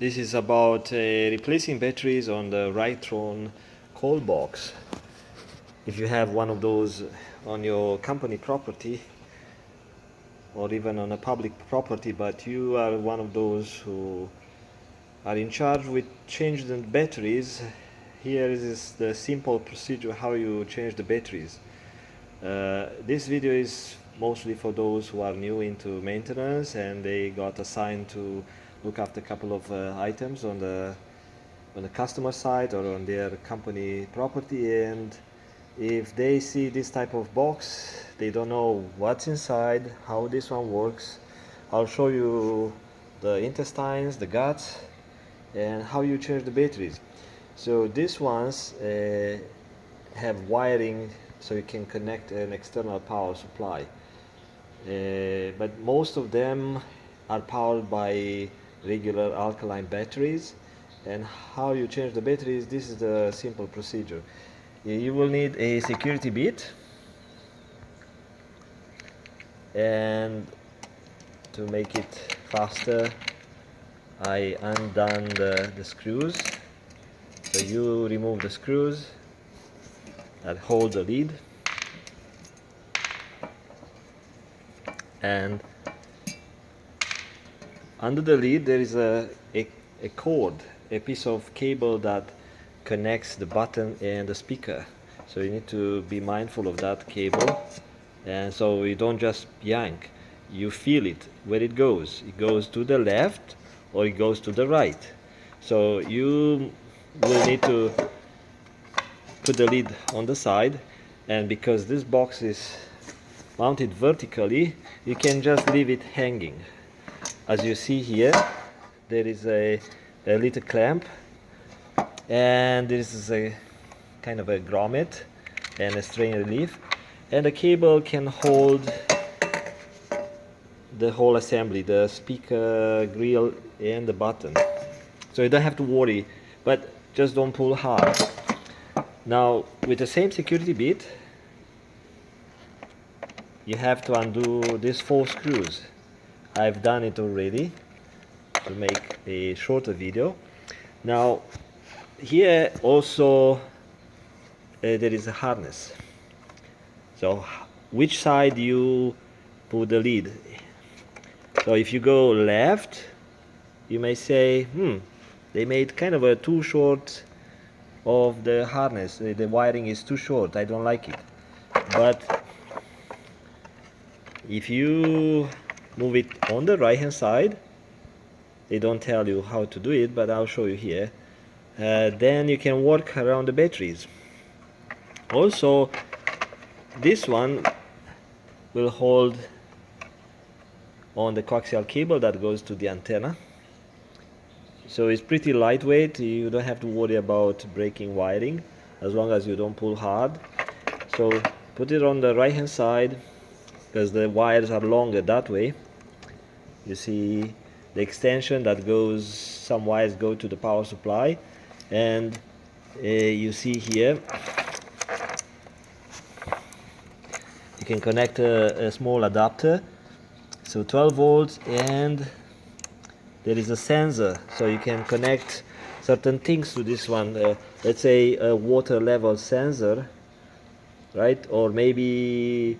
This is about replacing batteries on the Ritron CallBox. If you have one of those on your company property or even on a public property, but you are one of those who are in charge with changing the batteries, here is the simple procedure how you change the batteries. This video is mostly for those who are new into maintenance and they got assigned to look after a couple of items on the customer side or on their company property, and if they see this type of box they don't know what's inside, how this one works. I'll show you the intestines, the guts, and how you change the batteries. So these ones have wiring so you can connect an external power supply, but most of them are powered by regular alkaline batteries. And how you change the batteries, this is the simple procedure. You will need a security bit, and to make it faster I undone the screws. So you remove the screws that hold the lid, and under the lid there is a cord, a piece of cable that connects the button and the speaker. So you need to be mindful of that cable, and so you don't just yank, you feel it where it goes. It goes to the left or it goes to the right. So you will need to put the lid on the side, and because this box is mounted vertically you can just leave it hanging. As you see here, there is a little clamp, and this is a kind of a grommet and a strain relief, and the cable can hold the whole assembly, the speaker, grill, and the button. So you don't have to worry, but just don't pull hard. Now with the same security bit you have to undo these 4 screws. I've done it already to make a shorter video. Now here also there is a harness. So which side you put the lid? So if you go left, you may say, they made kind of a too short of the harness, the wiring is too short, I don't like it. But if you move it on the right hand side, they don't tell you how to do it, but I'll show you here, then you can work around the batteries. Also this one will hold on the coaxial cable that goes to the antenna, so it's pretty lightweight. You don't have to worry about breaking wiring as long as you don't pull hard. So put it on the right hand side because the wires are longer that way. You see the extension that goes, some wires go to the power supply, and you see here you can connect a small adapter, so 12 volts, and there is a sensor, so you can connect certain things to this one. Let's say a water level sensor, right? Or maybe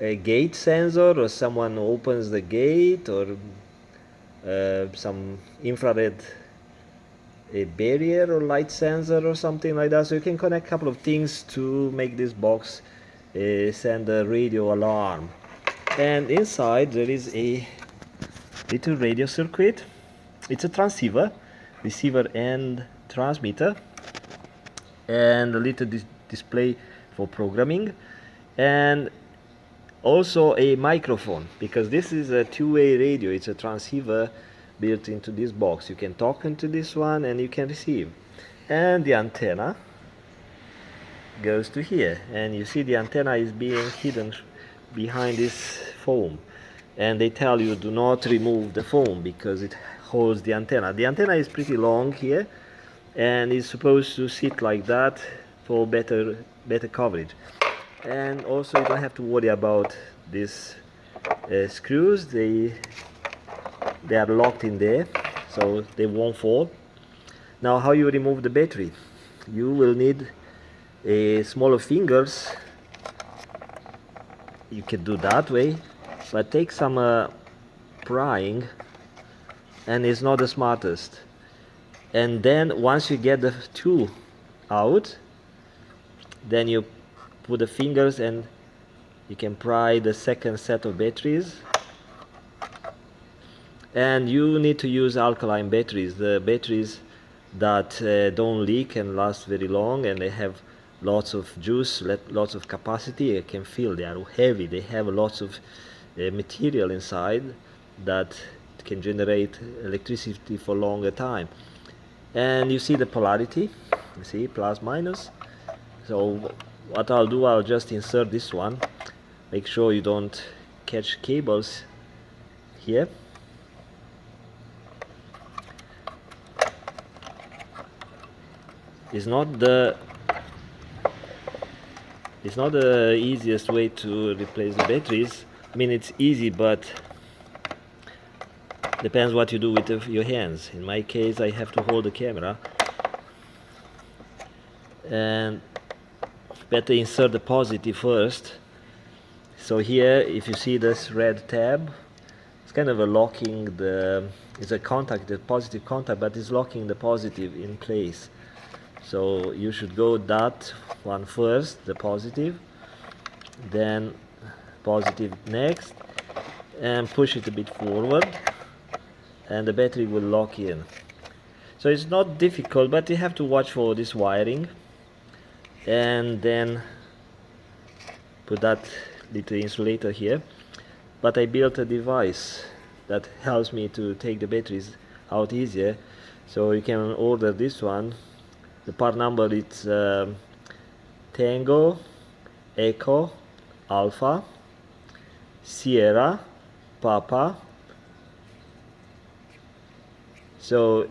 a gate sensor, or someone opens the gate, or some infrared a barrier or light sensor or something like that. So you can connect a couple of things to make this box send a radio alarm. And inside there is a little radio circuit. It's a transceiver, receiver and transmitter, and a little display for programming, and also a microphone, because this is a two-way radio. It's a transceiver built into this box. You can talk into this one and you can receive. And the antenna goes to here, and you see the antenna is being hidden behind this foam, and they tell you do not remove the foam because it holds the antenna. The antenna is pretty long here and is supposed to sit like that for better coverage. And also you don't have to worry about these screws, they are locked in there, so they won't fall. Now, how you remove the battery? You will need a smaller fingers. You can do that way, but take some prying, and it's not the smartest. And then once you get the tool out, then you put the fingers and you can pry the second set of batteries. And you need to use alkaline batteries, the batteries that don't leak and last very long, and they have lots of juice, lots of capacity. I can feel they are heavy, they have lots of material inside that can generate electricity for longer time. And you see the polarity, you see plus minus. So what I'll do, I'll just insert this one. Make sure you don't catch cables here. It's not the easiest way to replace the batteries. I mean, it's easy, but depends what you do with your hands. In my case, I have to hold the camera, and better insert the positive first. So here, if you see this red tab, it's kind of a locking it's a contact, the positive contact, but it's locking the positive in place. So you should go that one first, the positive, then positive next, and push it a bit forward, and the battery will lock in. So it's not difficult, but you have to watch for this wiring, and then put that little insulator here. But I built a device that helps me to take the batteries out easier. So you can order this one. The part number is Tango, Echo, Alpha, Sierra, Papa. So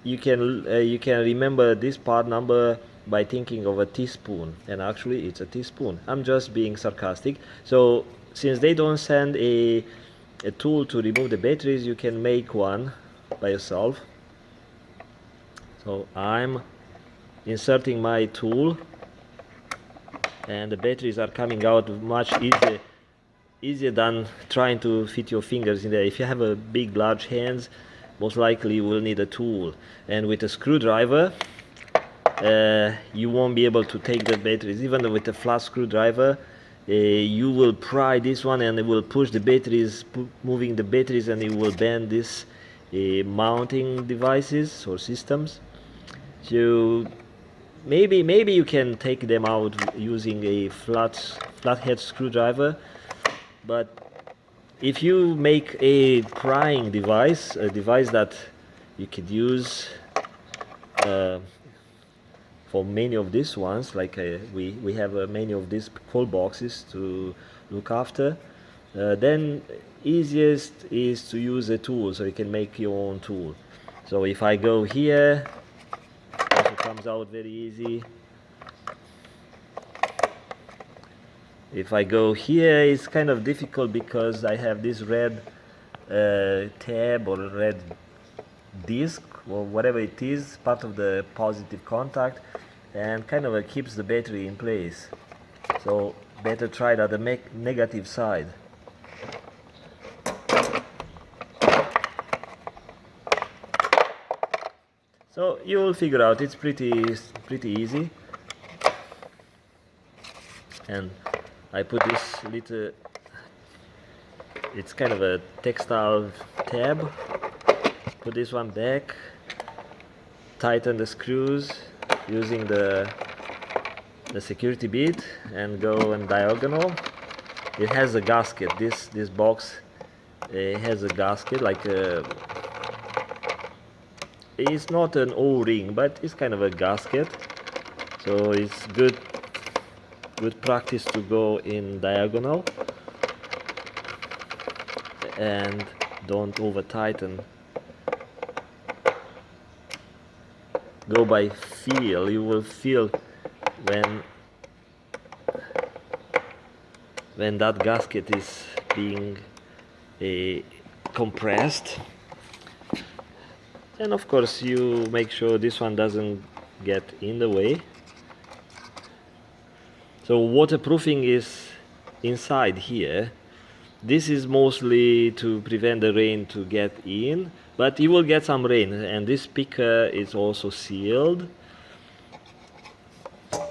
you can remember this part number by thinking of a teaspoon, and actually it's a teaspoon. I'm just being sarcastic. So since they don't send a tool to remove the batteries, you can make one by yourself. So I'm inserting my tool, and the batteries are coming out much easier than trying to fit your fingers in there. If you have a big large hands, most likely you will need a tool, and with a screwdriver you won't be able to take the batteries. Even with a flat screwdriver, you will pry this one and it will push the batteries, moving the batteries, and it will bend this mounting devices or systems. So maybe you can take them out using a flathead screwdriver, but if you make a prying device, a device that you could use for many of these ones, like we have many of these call boxes to look after, then easiest is to use a tool, so you can make your own tool. So if I go here, it comes out very easy. If I go here, it's kind of difficult because I have this red tab or red disc or whatever it is, part of the positive contact, and kind of keeps the battery in place. So better try it at the negative side. So you will figure out, it's pretty easy. And I put this little, it's kind of a textile tab. Put this one back, tighten the screws using the security bead, and go in diagonal. It has a gasket. This box has a gasket, like it's not an O-ring, but it's kind of a gasket. So it's good practice to go in diagonal and don't over tighten. Go by feel. You will feel when that gasket is being compressed. And of course you make sure this one doesn't get in the way. So waterproofing is inside here. This is mostly to prevent the rain to get in, but you will get some rain, and this speaker is also sealed.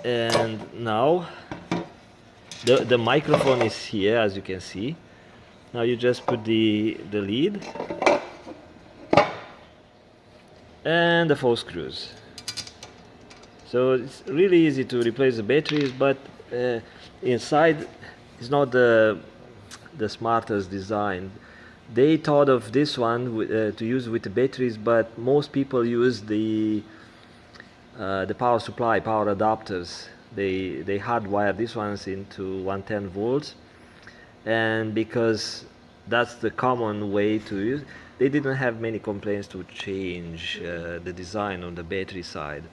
And now the microphone is here, as you can see. Now you just put the lid and the 4 screws. So it's really easy to replace the batteries, but inside is not the smartest design. They thought of this one to use with the batteries, but most people use the power supply, power adapters. They hardwire these ones into 110 volts, and because that's the common way to use, they didn't have many complaints to change the design on the battery side.